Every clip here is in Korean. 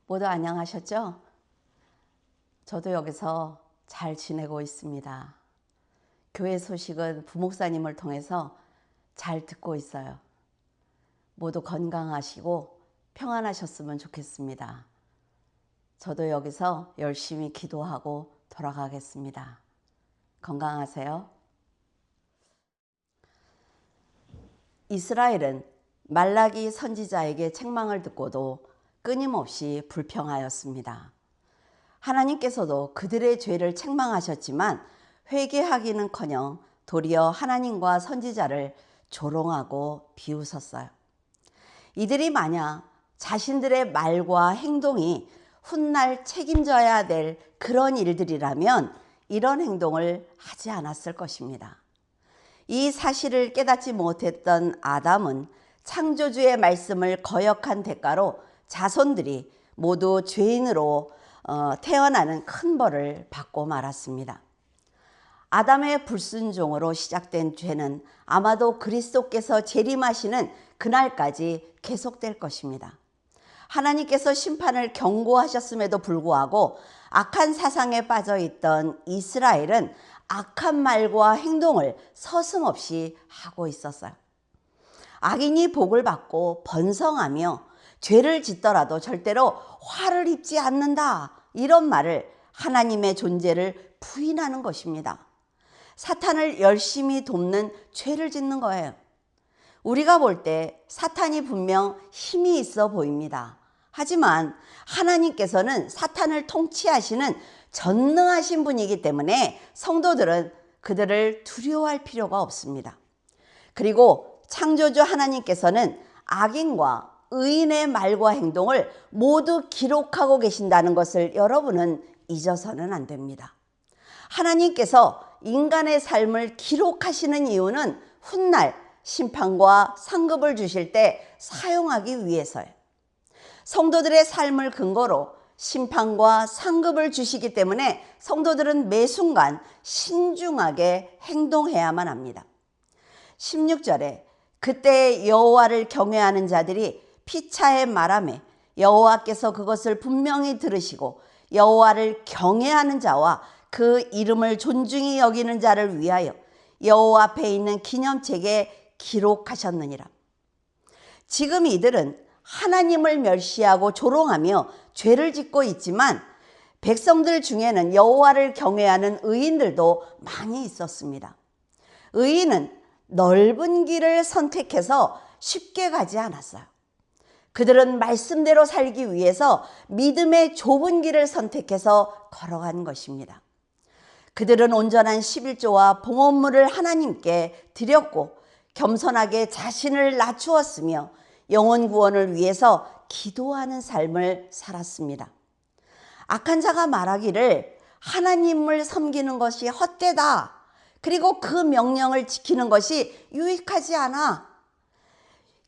모두 안녕하셨죠? 저도 여기서 잘 지내고 있습니다. 교회 소식은 부목사님을 통해서 잘 듣고 있어요. 모두 건강하시고 평안하셨으면 좋겠습니다. 저도 여기서 열심히 기도하고 돌아가겠습니다. 건강하세요. 이스라엘은 말라기 선지자에게 책망을 듣고도 끊임없이 불평하였습니다. 하나님께서도 그들의 죄를 책망하셨지만 회개하기는커녕 도리어 하나님과 선지자를 조롱하고 비웃었어요. 이들이 만약 자신들의 말과 행동이 훗날 책임져야 될 그런 일들이라면 이런 행동을 하지 않았을 것입니다. 이 사실을 깨닫지 못했던 아담은 창조주의 말씀을 거역한 대가로 자손들이 모두 죄인으로 태어나는 큰 벌을 받고 말았습니다. 아담의 불순종으로 시작된 죄는 아마도 그리스도께서 재림하시는 그날까지 계속될 것입니다. 하나님께서 심판을 경고하셨음에도 불구하고 악한 사상에 빠져 있던 이스라엘은 악한 말과 행동을 서슴없이 하고 있었어요. 악인이 복을 받고 번성하며 죄를 짓더라도 절대로 화를 입지 않는다, 이런 말을 하나님의 존재를 부인하는 것입니다. 사탄을 열심히 돕는 죄를 짓는 거예요. 우리가 볼 때 사탄이 분명 힘이 있어 보입니다. 하지만 하나님께서는 사탄을 통치하시는 전능하신 분이기 때문에 성도들은 그들을 두려워할 필요가 없습니다. 그리고 창조주 하나님께서는 악인과 의인의 말과 행동을 모두 기록하고 계신다는 것을 여러분은 잊어서는 안 됩니다. 하나님께서 인간의 삶을 기록하시는 이유는 훗날 심판과 상급을 주실 때 사용하기 위해서예요. 성도들의 삶을 근거로 심판과 상급을 주시기 때문에 성도들은 매 순간 신중하게 행동해야만 합니다. 16절에 그때 여호와를 경외하는 자들이 피차에 말하매 여호와께서 그것을 분명히 들으시고 여호와를 경외하는 자와 그 이름을 존중히 여기는 자를 위하여 여호와 앞에 있는 기념책에 기록하셨느니라. 지금 이들은 하나님을 멸시하고 조롱하며 죄를 짓고 있지만 백성들 중에는 여호와를 경외하는 의인들도 많이 있었습니다. 의인은 넓은 길을 선택해서 쉽게 가지 않았어요. 그들은 말씀대로 살기 위해서 믿음의 좁은 길을 선택해서 걸어간 것입니다. 그들은 온전한 11조와 봉헌물을 하나님께 드렸고 겸손하게 자신을 낮추었으며 영혼 구원을 위해서 기도하는 삶을 살았습니다. 악한 자가 말하기를 하나님을 섬기는 것이 헛되다, 그리고 그 명령을 지키는 것이 유익하지 않아,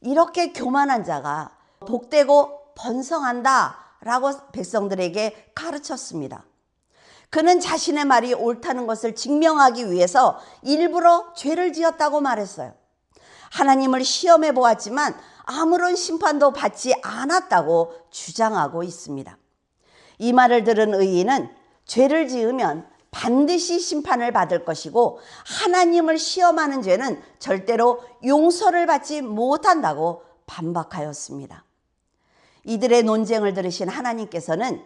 이렇게 교만한 자가 복되고 번성한다 라고 백성들에게 가르쳤습니다. 그는 자신의 말이 옳다는 것을 증명하기 위해서 일부러 죄를 지었다고 말했어요. 하나님을 시험해 보았지만 아무런 심판도 받지 않았다고 주장하고 있습니다. 이 말을 들은 의인은 죄를 지으면 반드시 심판을 받을 것이고 하나님을 시험하는 죄는 절대로 용서를 받지 못한다고 반박하였습니다. 이들의 논쟁을 들으신 하나님께서는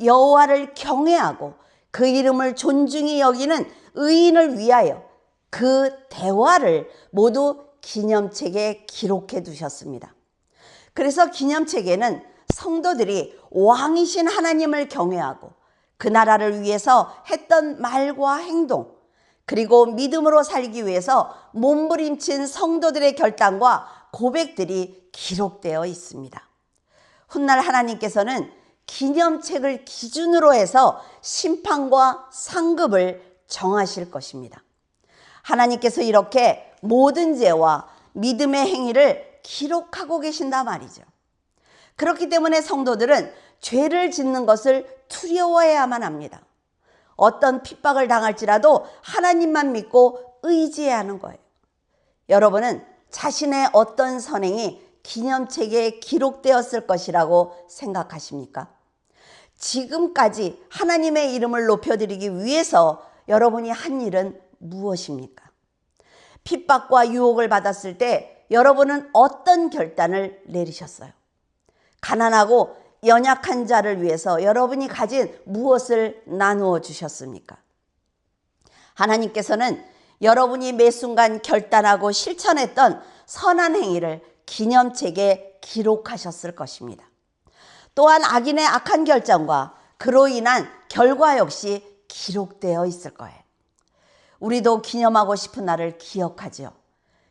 여호와를 경외하고 그 이름을 존중히 여기는 의인을 위하여 그 대화를 모두 기념책에 기록해 두셨습니다. 그래서 기념책에는 성도들이 왕이신 하나님을 경외하고 그 나라를 위해서 했던 말과 행동, 그리고 믿음으로 살기 위해서 몸부림친 성도들의 결단과 고백들이 기록되어 있습니다. 훗날 하나님께서는 기념책을 기준으로 해서 심판과 상급을 정하실 것입니다. 하나님께서 이렇게 모든 죄와 믿음의 행위를 기록하고 계신다 말이죠. 그렇기 때문에 성도들은 죄를 짓는 것을 두려워해야만 합니다. 어떤 핍박을 당할지라도 하나님만 믿고 의지해야 하는 거예요. 여러분은 자신의 어떤 선행이 기념책에 기록되었을 것이라고 생각하십니까? 지금까지 하나님의 이름을 높여드리기 위해서 여러분이 한 일은 무엇입니까? 핍박과 유혹을 받았을 때 여러분은 어떤 결단을 내리셨어요? 가난하고 연약한 자를 위해서 여러분이 가진 무엇을 나누어 주셨습니까? 하나님께서는 여러분이 매 순간 결단하고 실천했던 선한 행위를 기념책에 기록하셨을 것입니다. 또한 악인의 악한 결정과 그로 인한 결과 역시 기록되어 있을 거예요. 우리도 기념하고 싶은 날을 기억하죠.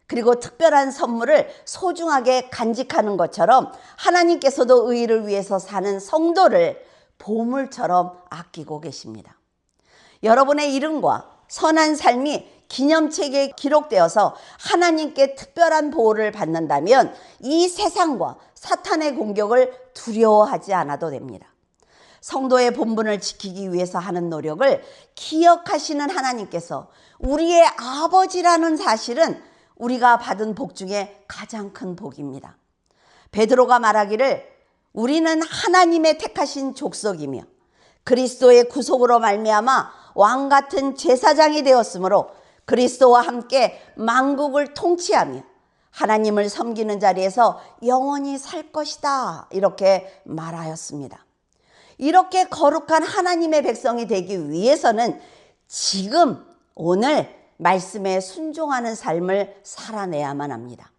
그리고 특별한 선물을 소중하게 간직하는 것처럼 하나님께서도 의를 위해서 사는 성도를 보물처럼 아끼고 계십니다. 여러분의 이름과 선한 삶이 기념책에 기록되어서 하나님께 특별한 보호를 받는다면 이 세상과 사탄의 공격을 두려워하지 않아도 됩니다. 성도의 본분을 지키기 위해서 하는 노력을 기억하시는 하나님께서 우리의 아버지라는 사실은 우리가 받은 복 중에 가장 큰 복입니다. 베드로가 말하기를 우리는 하나님의 택하신 족속이며 그리스도의 구속으로 말미암아 왕 같은 제사장이 되었으므로 그리스도와 함께 만국을 통치하며 하나님을 섬기는 자리에서 영원히 살 것이다, 이렇게 말하였습니다. 이렇게 거룩한 하나님의 백성이 되기 위해서는 지금 오늘 말씀에 순종하는 삶을 살아내야만 합니다.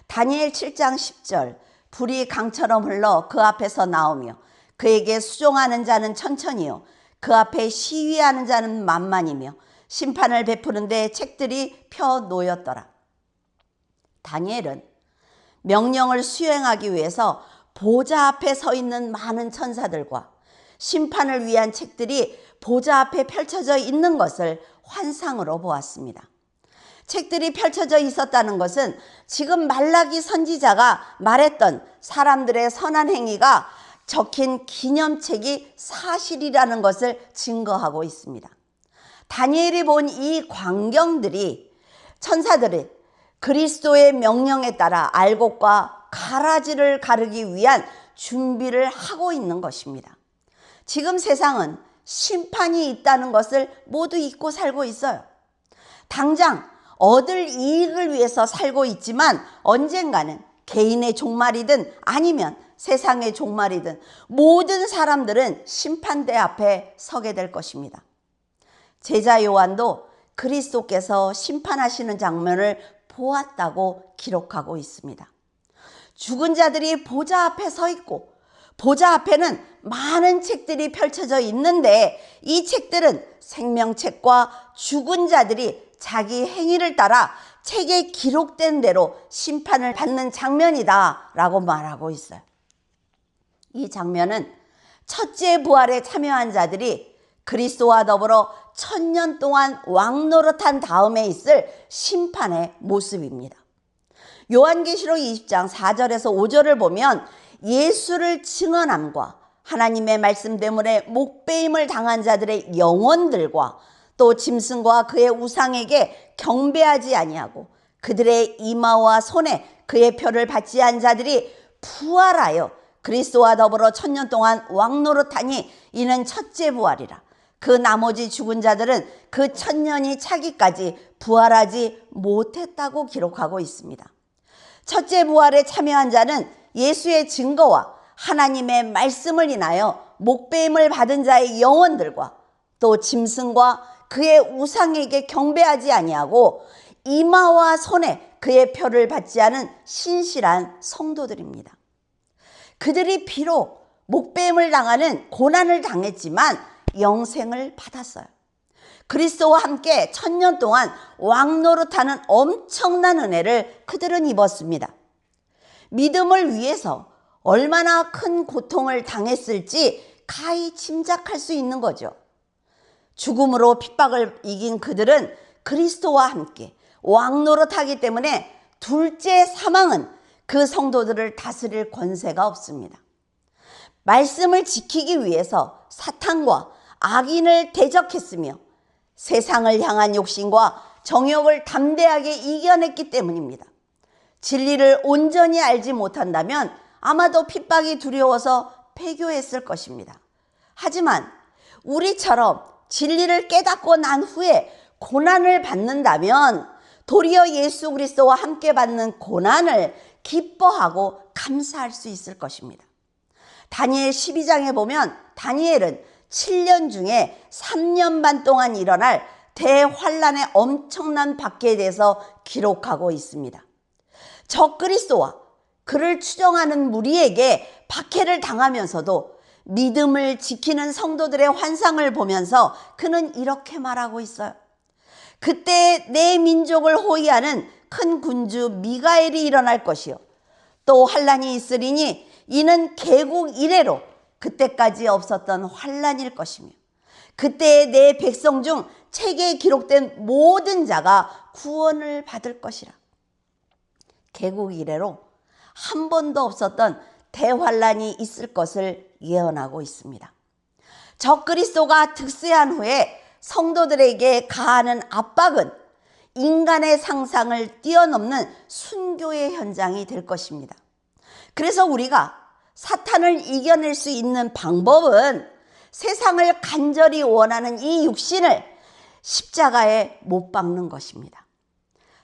다니엘 7장 10절 불이 강처럼 흘러 그 앞에서 나오며 그에게 수종하는 자는 천천히요 그 앞에 시위하는 자는 만만이며 심판을 베푸는데 책들이 펴 놓였더라. 다니엘은 명령을 수행하기 위해서 보좌 앞에 서 있는 많은 천사들과 심판을 위한 책들이 보좌 앞에 펼쳐져 있는 것을 환상으로 보았습니다. 책들이 펼쳐져 있었다는 것은 지금 말라기 선지자가 말했던 사람들의 선한 행위가 적힌 기념책이 사실이라는 것을 증거하고 있습니다. 다니엘이 본 이 광경들이 천사들이 그리스도의 명령에 따라 알곡과 가라지를 가르기 위한 준비를 하고 있는 것입니다. 지금 세상은 심판이 있다는 것을 모두 잊고 살고 있어요. 당장 얻을 이익을 위해서 살고 있지만 언젠가는 개인의 종말이든 아니면 세상의 종말이든 모든 사람들은 심판대 앞에 서게 될 것입니다. 제자 요한도 그리스도께서 심판하시는 장면을 보았다고 기록하고 있습니다. 죽은 자들이 보좌 앞에 서 있고 보좌 앞에는 많은 책들이 펼쳐져 있는데 이 책들은 생명책과 죽은 자들이 자기 행위를 따라 책에 기록된 대로 심판을 받는 장면이다 라고 말하고 있어요. 이 장면은 첫째 부활에 참여한 자들이 그리스도와 더불어 1000년 동안 왕노릇한 다음에 있을 심판의 모습입니다. 요한계시록 20장 4절에서 5절을 보면 예수를 증언함과 하나님의 말씀 때문에 목배임을 당한 자들의 영혼들과 또 짐승과 그의 우상에게 경배하지 아니하고 그들의 이마와 손에 그의 표를 받지 않은 자들이 부활하여 그리스도와 더불어 1000년 동안 왕노릇하니 이는 첫째 부활이라. 그 나머지 죽은 자들은 그 1000년이 차기까지 부활하지 못했다고 기록하고 있습니다. 첫째 부활에 참여한 자는 예수의 증거와 하나님의 말씀을 인하여 목배임을 받은 자의 영혼들과 또 짐승과 그의 우상에게 경배하지 아니하고 이마와 손에 그의 표를 받지 않은 신실한 성도들입니다. 그들이 비록 목배임을 당하는 고난을 당했지만 영생을 받았어요. 그리스도와 함께 1000년 동안 왕노릇하는 엄청난 은혜를 그들은 입었습니다. 믿음을 위해서 얼마나 큰 고통을 당했을지 가히 짐작할 수 있는 거죠. 죽음으로 핍박을 이긴 그들은 그리스도와 함께 왕노릇하기 때문에 둘째 사망은 그 성도들을 다스릴 권세가 없습니다. 말씀을 지키기 위해서 사탄과 악인을 대적했으며 세상을 향한 욕심과 정욕을 담대하게 이겨냈기 때문입니다. 진리를 온전히 알지 못한다면 아마도 핍박이 두려워서 폐교했을 것입니다. 하지만 우리처럼 진리를 깨닫고 난 후에 고난을 받는다면 도리어 예수 그리스도와 함께 받는 고난을 기뻐하고 감사할 수 있을 것입니다. 다니엘 12장에 보면 다니엘은 7년 중에 3년 반 동안 일어날 대환란의 엄청난 박해에 대해서 기록하고 있습니다. 적그리스도와 그를 추종하는 무리에게 박해를 당하면서도 믿음을 지키는 성도들의 환상을 보면서 그는 이렇게 말하고 있어요. 그때 내 민족을 호위하는 큰 군주 미가엘이 일어날 것이요 또 환란이 있으리니 이는 개국 이래로 그때까지 없었던 환란일 것이며 그때 내 백성 중 책에 기록된 모든 자가 구원을 받을 것이라. 개국 이래로 한 번도 없었던 대환란이 있을 것을 예언하고 있습니다. 적그리스도가 득세한 후에 성도들에게 가하는 압박은 인간의 상상을 뛰어넘는 순교의 현장이 될 것입니다. 그래서 우리가 사탄을 이겨낼 수 있는 방법은 세상을 간절히 원하는 이 육신을 십자가에 못 박는 것입니다.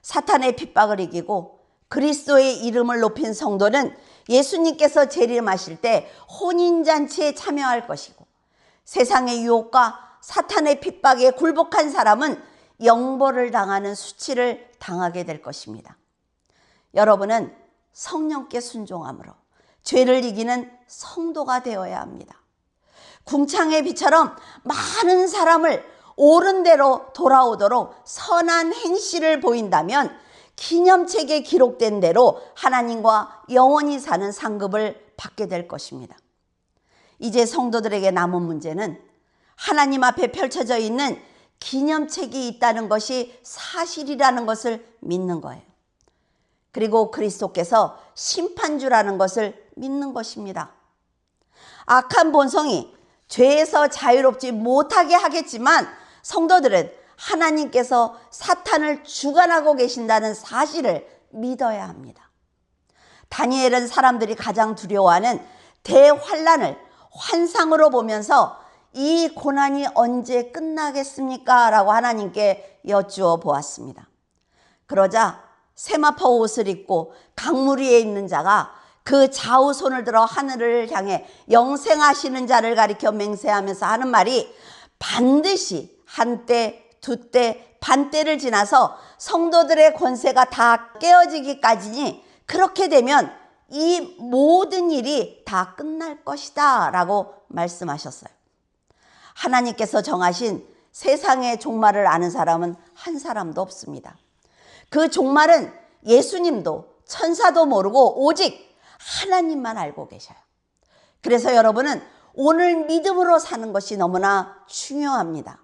사탄의 핍박을 이기고 그리스도의 이름을 높인 성도는 예수님께서 재림하실 때 혼인잔치에 참여할 것이고 세상의 유혹과 사탄의 핍박에 굴복한 사람은 영벌을 당하는 수치를 당하게 될 것입니다. 여러분은 성령께 순종함으로 죄를 이기는 성도가 되어야 합니다. 궁창의 비처럼 많은 사람을 옳은 대로 돌아오도록 선한 행실을 보인다면 기념책에 기록된 대로 하나님과 영원히 사는 상급을 받게 될 것입니다. 이제 성도들에게 남은 문제는 하나님 앞에 펼쳐져 있는 기념책이 있다는 것이 사실이라는 것을 믿는 거예요. 그리고 그리스도께서 심판주라는 것을 믿는 것입니다. 악한 본성이 죄에서 자유롭지 못하게 하겠지만 성도들은 하나님께서 사탄을 주관하고 계신다는 사실을 믿어야 합니다. 다니엘은 사람들이 가장 두려워하는 대환란을 환상으로 보면서 이 고난이 언제 끝나겠습니까? 라고 하나님께 여쭈어 보았습니다. 그러자 세마포 옷을 입고 강물 위에 있는 자가 그 좌우 손을 들어 하늘을 향해 영생하시는 자를 가리켜 맹세하면서 하는 말이 반드시 한때 두 때 반때를 지나서 성도들의 권세가 다 깨어지기까지니 그렇게 되면 이 모든 일이 다 끝날 것이다 라고 말씀하셨어요. 하나님께서 정하신 세상의 종말을 아는 사람은 한 사람도 없습니다. 그 종말은 예수님도 천사도 모르고 오직 하나님만 알고 계셔요. 그래서 여러분은 오늘 믿음으로 사는 것이 너무나 중요합니다.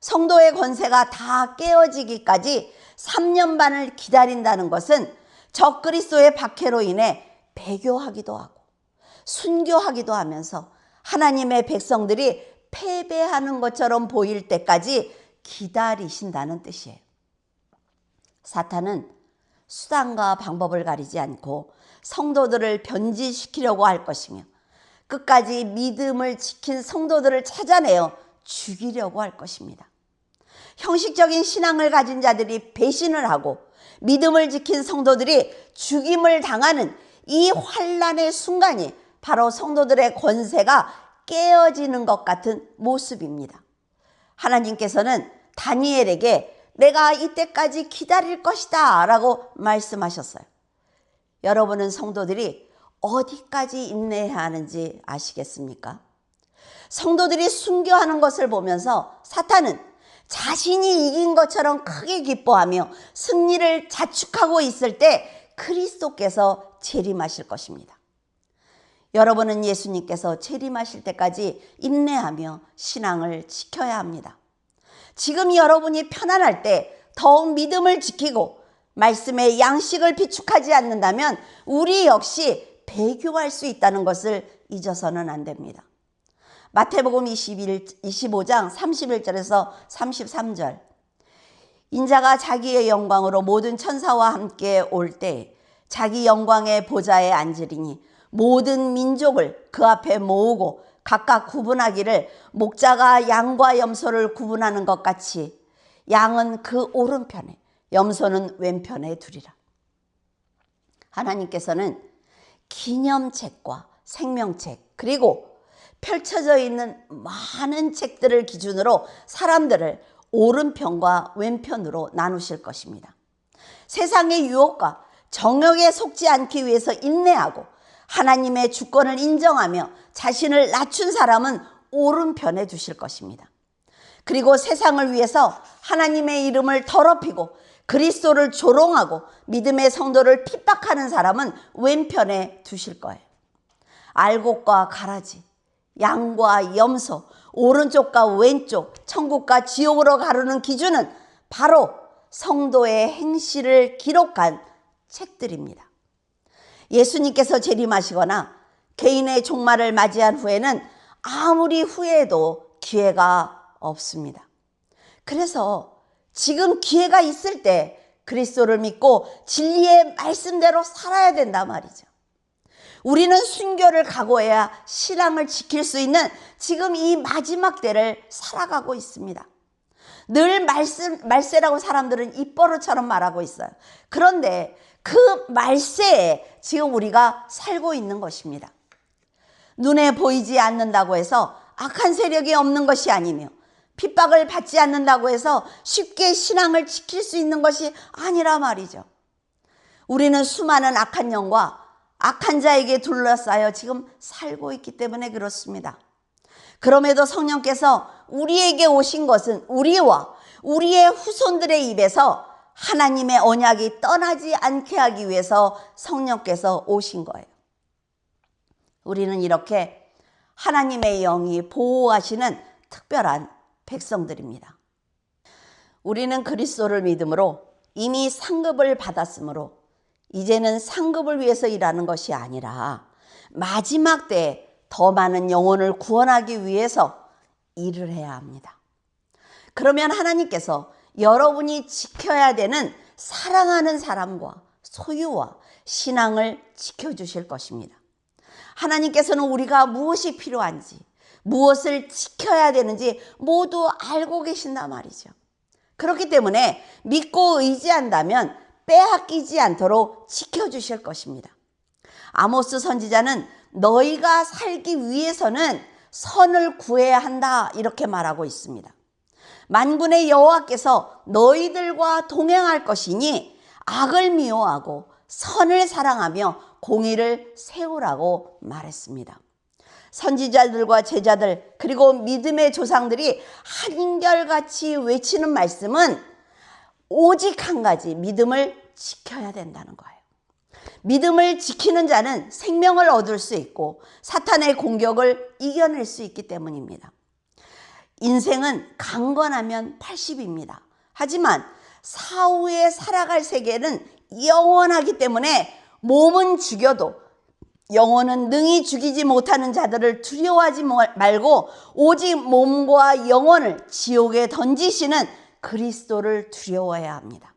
성도의 권세가 다 깨어지기까지 3년 반을 기다린다는 것은 적그리스도의 박해로 인해 배교하기도 하고 순교하기도 하면서 하나님의 백성들이 패배하는 것처럼 보일 때까지 기다리신다는 뜻이에요. 사탄은 수단과 방법을 가리지 않고 성도들을 변질시키려고 할 것이며 끝까지 믿음을 지킨 성도들을 찾아내어 죽이려고 할 것입니다. 형식적인 신앙을 가진 자들이 배신을 하고 믿음을 지킨 성도들이 죽임을 당하는 이 환란의 순간이 바로 성도들의 권세가 깨어지는 것 같은 모습입니다. 하나님께서는 다니엘에게 내가 이때까지 기다릴 것이다 라고 말씀하셨어요. 여러분은 성도들이 어디까지 인내해야 하는지 아시겠습니까? 성도들이 순교하는 것을 보면서 사탄은 자신이 이긴 것처럼 크게 기뻐하며 승리를 자축하고 있을 때 그리스도께서 재림하실 것입니다. 여러분은 예수님께서 재림하실 때까지 인내하며 신앙을 지켜야 합니다. 지금 여러분이 편안할 때 더욱 믿음을 지키고 말씀의 양식을 비축하지 않는다면 우리 역시 배교할 수 있다는 것을 잊어서는 안 됩니다. 마태복음 25장 31절에서 33절 인자가 자기의 영광으로 모든 천사와 함께 올 때 자기 영광의 보좌에 앉으리니 모든 민족을 그 앞에 모으고 각각 구분하기를 목자가 양과 염소를 구분하는 것 같이 양은 그 오른편에 염소는 왼편에 두리라. 하나님께서는 기념책과 생명책 그리고 펼쳐져 있는 많은 책들을 기준으로 사람들을 오른편과 왼편으로 나누실 것입니다. 세상의 유혹과 정욕에 속지 않기 위해서 인내하고 하나님의 주권을 인정하며 자신을 낮춘 사람은 오른편에 두실 것입니다. 그리고 세상을 위해서 하나님의 이름을 더럽히고 그리스도를 조롱하고 믿음의 성도를 핍박하는 사람은 왼편에 두실 거예요. 알곡과 가라지, 양과 염소, 오른쪽과 왼쪽, 천국과 지옥으로 가르는 기준은 바로 성도의 행실을 기록한 책들입니다. 예수님께서 재림하시거나 개인의 종말을 맞이한 후에는 아무리 후회해도 기회가 없습니다. 그래서 지금 기회가 있을 때 그리스도를 믿고 진리의 말씀대로 살아야 된단 말이죠. 우리는 순교를 각오해야 신앙을 지킬 수 있는 지금 이 마지막 때를 살아가고 있습니다. 늘 말세라고 사람들은 입버릇처럼 말하고 있어요. 그런데 그 말세에 지금 우리가 살고 있는 것입니다. 눈에 보이지 않는다고 해서 악한 세력이 없는 것이 아니며 핍박을 받지 않는다고 해서 쉽게 신앙을 지킬 수 있는 것이 아니라 말이죠. 우리는 수많은 악한 영과 악한 자에게 둘러싸여 지금 살고 있기 때문에 그렇습니다. 그럼에도 성령께서 우리에게 오신 것은 우리와 우리의 후손들의 입에서 하나님의 언약이 떠나지 않게 하기 위해서 성령께서 오신 거예요. 우리는 이렇게 하나님의 영이 보호하시는 특별한 백성들입니다. 우리는 그리스도를 믿음으로 이미 상급을 받았으므로 이제는 상급을 위해서 일하는 것이 아니라 마지막 때에 더 많은 영혼을 구원하기 위해서 일을 해야 합니다. 그러면 하나님께서 여러분이 지켜야 되는 사랑하는 사람과 소유와 신앙을 지켜주실 것입니다. 하나님께서는 우리가 무엇이 필요한지 무엇을 지켜야 되는지 모두 알고 계신단 말이죠. 그렇기 때문에 믿고 의지한다면 빼앗기지 않도록 지켜주실 것입니다. 아모스 선지자는 너희가 살기 위해서는 선을 구해야 한다 이렇게 말하고 있습니다. 만군의 여호와께서 너희들과 동행할 것이니 악을 미워하고 선을 사랑하며 공의를 세우라고 말했습니다. 선지자들과 제자들 그리고 믿음의 조상들이 한결같이 외치는 말씀은 오직 한 가지, 믿음을 지켜야 된다는 거예요. 믿음을 지키는 자는 생명을 얻을 수 있고 사탄의 공격을 이겨낼 수 있기 때문입니다. 인생은 강건하면 80입니다. 하지만 사후에 살아갈 세계는 영원하기 때문에 몸은 죽여도 영혼은 능히 죽이지 못하는 자들을 두려워하지 말고 오직 몸과 영혼을 지옥에 던지시는 그리스도를 두려워해야 합니다.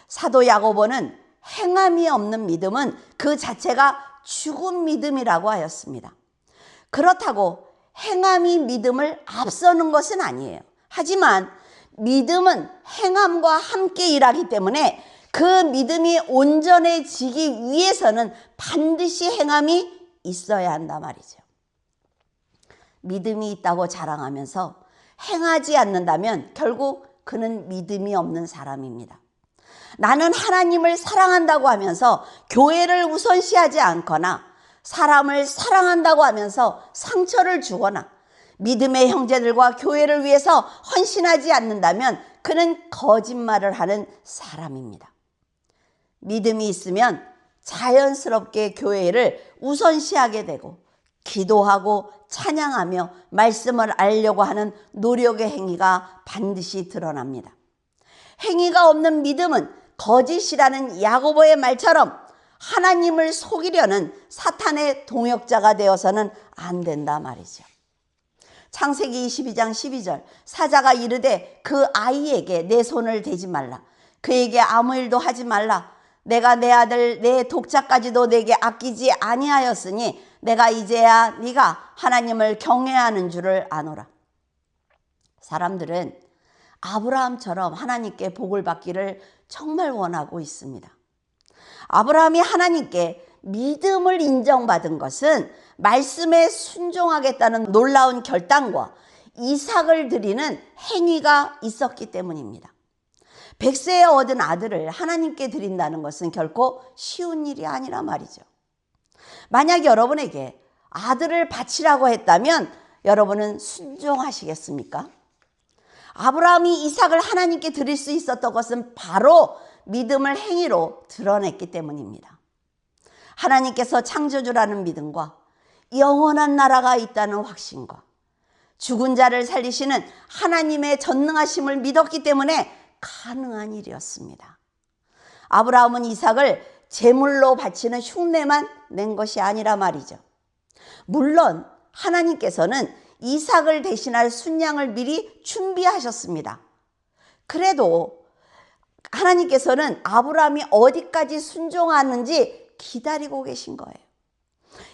사도 야고보는 행함이 없는 믿음은 그 자체가 죽은 믿음이라고 하였습니다. 그렇다고 행함이 믿음을 앞서는 것은 아니에요. 하지만 믿음은 행함과 함께 일하기 때문에 그 믿음이 온전해지기 위해서는 반드시 행함이 있어야 한단 말이죠. 믿음이 있다고 자랑하면서 행하지 않는다면 결국 그는 믿음이 없는 사람입니다. 나는 하나님을 사랑한다고 하면서 교회를 우선시하지 않거나 사람을 사랑한다고 하면서 상처를 주거나 믿음의 형제들과 교회를 위해서 헌신하지 않는다면 그는 거짓말을 하는 사람입니다. 믿음이 있으면 자연스럽게 교회를 우선시하게 되고 기도하고 찬양하며 말씀을 알려고 하는 노력의 행위가 반드시 드러납니다. 행위가 없는 믿음은 거짓이라는 야고보의 말처럼 하나님을 속이려는 사탄의 동역자가 되어서는 안 된다 말이죠. 창세기 22장 12절 사자가 이르되 그 아이에게 내 손을 대지 말라. 그에게 아무 일도 하지 말라. 내가 내 아들 내 독자까지도 내게 아끼지 아니하였으니 내가 이제야 네가 하나님을 경외하는 줄을 아노라. 사람들은 아브라함처럼 하나님께 복을 받기를 정말 원하고 있습니다. 아브라함이 하나님께 믿음을 인정받은 것은 말씀에 순종하겠다는 놀라운 결단과 이삭을 드리는 행위가 있었기 때문입니다. 100세에 얻은 아들을 하나님께 드린다는 것은 결코 쉬운 일이 아니라 말이죠. 만약 여러분에게 아들을 바치라고 했다면 여러분은 순종하시겠습니까? 아브라함이 이삭을 하나님께 드릴 수 있었던 것은 바로 믿음을 행위로 드러냈기 때문입니다. 하나님께서 창조주라는 믿음과 영원한 나라가 있다는 확신과 죽은 자를 살리시는 하나님의 전능하심을 믿었기 때문에 가능한 일이었습니다. 아브라함은 이삭을 제물로 바치는 흉내만 낸 것이 아니라 말이죠. 물론 하나님께서는 이삭을 대신할 순양을 미리 준비하셨습니다. 그래도 하나님께서는 아브라함이 어디까지 순종하는지 기다리고 계신 거예요.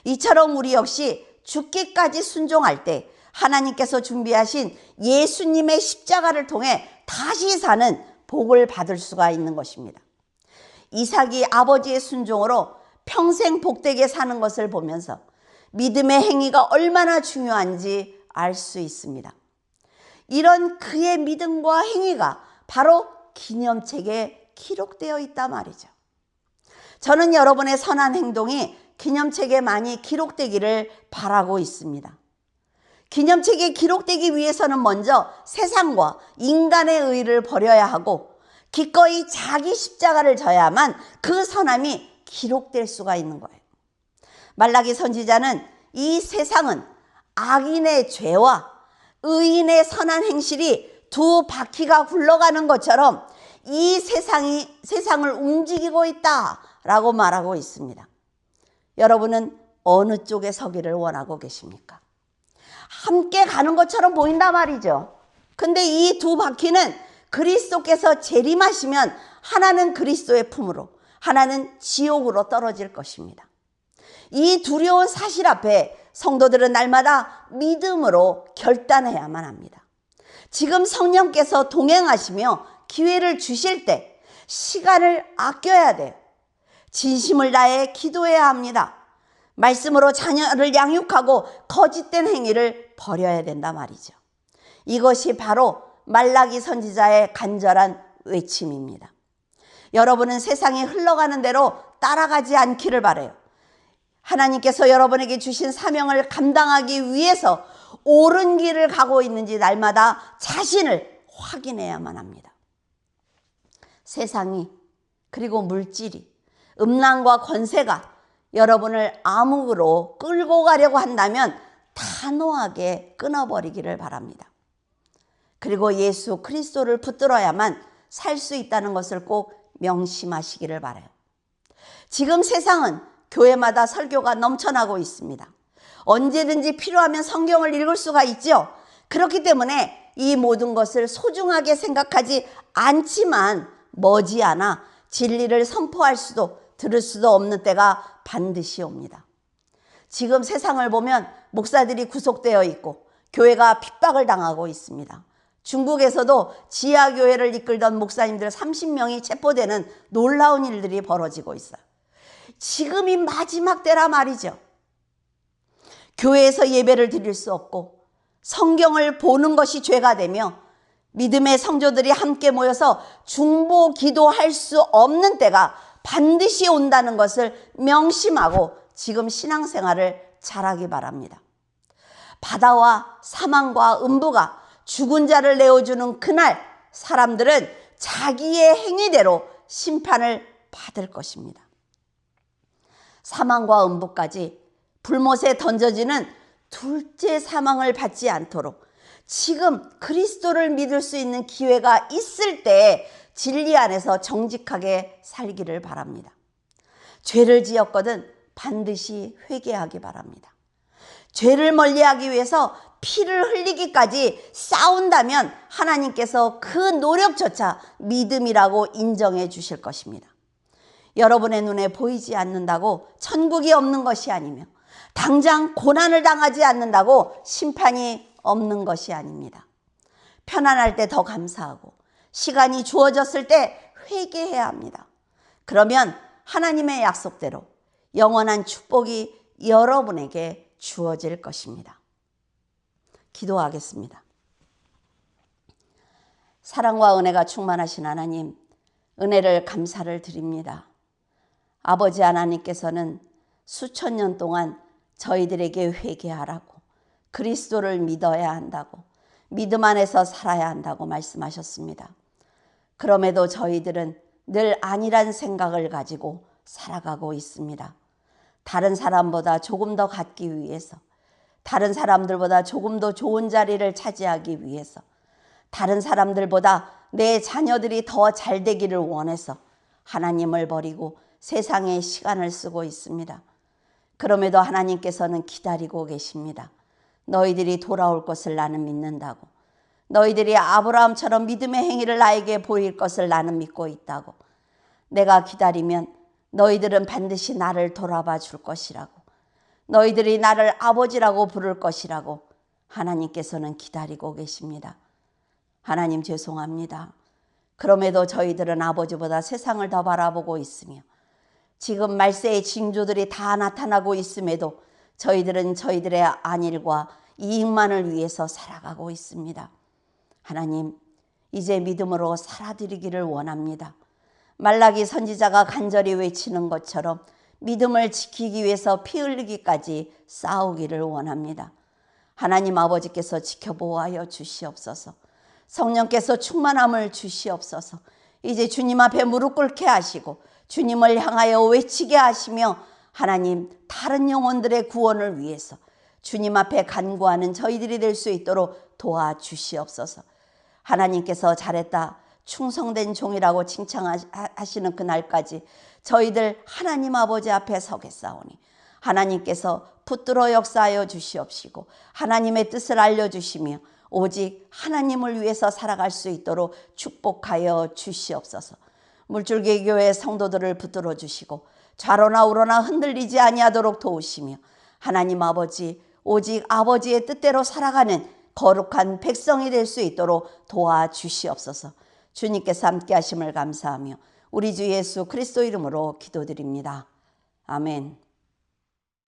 이처럼 우리 역시 죽기까지 순종할 때 하나님께서 준비하신 예수님의 십자가를 통해 다시 사는 복을 받을 수가 있는 것입니다. 이삭이 아버지의 순종으로 평생 복되게 사는 것을 보면서 믿음의 행위가 얼마나 중요한지 알 수 있습니다. 이런 그의 믿음과 행위가 바로 기념책에 기록되어 있다 말이죠. 저는 여러분의 선한 행동이 기념책에 많이 기록되기를 바라고 있습니다. 기념책에 기록되기 위해서는 먼저 세상과 인간의 의를 버려야 하고 기꺼이 자기 십자가를 져야만 그 선함이 기록될 수가 있는 거예요. 말라기 선지자는 이 세상은 악인의 죄와 의인의 선한 행실이 두 바퀴가 굴러가는 것처럼 이 세상을 움직이고 있다라고 말하고 있습니다. 여러분은 어느 쪽에 서기를 원하고 계십니까? 함께 가는 것처럼 보인단 말이죠. 근데 이 두 바퀴는 그리스도께서 재림하시면 하나는 그리스도의 품으로, 하나는 지옥으로 떨어질 것입니다. 이 두려운 사실 앞에 성도들은 날마다 믿음으로 결단해야만 합니다. 지금 성령께서 동행하시며 기회를 주실 때 시간을 아껴야 돼요. 진심을 다해 기도해야 합니다. 말씀으로 자녀를 양육하고 거짓된 행위를 버려야 된다 말이죠. 이것이 바로 말라기 선지자의 간절한 외침입니다. 여러분은 세상이 흘러가는 대로 따라가지 않기를 바라요. 하나님께서 여러분에게 주신 사명을 감당하기 위해서 옳은 길을 가고 있는지 날마다 자신을 확인해야만 합니다. 세상이 그리고 물질이 음란과 권세가 여러분을 암흑으로 끌고 가려고 한다면 단호하게 끊어버리기를 바랍니다. 그리고 예수 그리스도를 붙들어야만 살 수 있다는 것을 꼭 명심하시기를 바라요. 지금 세상은 교회마다 설교가 넘쳐나고 있습니다. 언제든지 필요하면 성경을 읽을 수가 있죠. 그렇기 때문에 이 모든 것을 소중하게 생각하지 않지만 머지않아 진리를 선포할 수도 들을 수도 없는 때가 반드시 옵니다. 지금 세상을 보면 목사들이 구속되어 있고 교회가 핍박을 당하고 있습니다. 중국에서도 지하교회를 이끌던 목사님들 30명이 체포되는 놀라운 일들이 벌어지고 있어요. 지금이 마지막 때라 말이죠. 교회에서 예배를 드릴 수 없고 성경을 보는 것이 죄가 되며 믿음의 성도들이 함께 모여서 중보 기도할 수 없는 때가 반드시 온다는 것을 명심하고 지금 신앙생활을 잘하기 바랍니다. 바다와 사망과 음부가 죽은 자를 내어주는 그날 사람들은 자기의 행위대로 심판을 받을 것입니다. 사망과 음부까지 불못에 던져지는 둘째 사망을 받지 않도록 지금 그리스도를 믿을 수 있는 기회가 있을 때 진리 안에서 정직하게 살기를 바랍니다. 죄를 지었거든 반드시 회개하기 바랍니다. 죄를 멀리하기 위해서 피를 흘리기까지 싸운다면 하나님께서 그 노력조차 믿음이라고 인정해 주실 것입니다. 여러분의 눈에 보이지 않는다고 천국이 없는 것이 아니며 당장 고난을 당하지 않는다고 심판이 없는 것이 아닙니다. 편안할 때 더 감사하고 시간이 주어졌을 때 회개해야 합니다. 그러면 하나님의 약속대로 영원한 축복이 여러분에게 주어질 것입니다. 기도하겠습니다. 사랑과 은혜가 충만하신 하나님, 은혜를 감사를 드립니다. 아버지 하나님께서는 수천 년 동안 저희들에게 회개하라고, 그리스도를 믿어야 한다고, 믿음 안에서 살아야 한다고 말씀하셨습니다. 그럼에도 저희들은 늘 아니란 생각을 가지고 살아가고 있습니다. 다른 사람보다 조금 더 갖기 위해서, 다른 사람들보다 조금 더 좋은 자리를 차지하기 위해서, 다른 사람들보다 내 자녀들이 더 잘 되기를 원해서 하나님을 버리고 세상에 시간을 쓰고 있습니다. 그럼에도 하나님께서는 기다리고 계십니다. 너희들이 돌아올 것을 나는 믿는다고, 너희들이 아브라함처럼 믿음의 행위를 나에게 보일 것을 나는 믿고 있다고, 내가 기다리면 너희들은 반드시 나를 돌아봐 줄 것이라고, 너희들이 나를 아버지라고 부를 것이라고 하나님께서는 기다리고 계십니다. 하나님 죄송합니다. 그럼에도 저희들은 아버지보다 세상을 더 바라보고 있으며 지금 말세의 징조들이 다 나타나고 있음에도 저희들은 저희들의 안일과 이익만을 위해서 살아가고 있습니다. 하나님, 이제 믿음으로 살아드리기를 원합니다. 말라기 선지자가 간절히 외치는 것처럼 믿음을 지키기 위해서 피 흘리기까지 싸우기를 원합니다. 하나님 아버지께서 지켜보아여 주시옵소서. 성령께서 충만함을 주시옵소서. 이제 주님 앞에 무릎 꿇게 하시고 주님을 향하여 외치게 하시며 하나님, 다른 영혼들의 구원을 위해서 주님 앞에 간구하는 저희들이 될 수 있도록 도와주시옵소서. 하나님께서 잘했다, 충성된 종이라고 칭찬하시는 그날까지 저희들 하나님 아버지 앞에 서겠사오니 하나님께서 붙들어 역사하여 주시옵시고 하나님의 뜻을 알려주시며 오직 하나님을 위해서 살아갈 수 있도록 축복하여 주시옵소서. 물줄기 교회 성도들을 붙들어 주시고 좌로나 우로나 흔들리지 아니하도록 도우시며 하나님 아버지, 오직 아버지의 뜻대로 살아가는 거룩한 백성이 될 수 있도록 도와주시옵소서. 주님께서 함께 하심을 감사하며 우리 주 예수 그리스도 이름으로 기도드립니다. 아멘.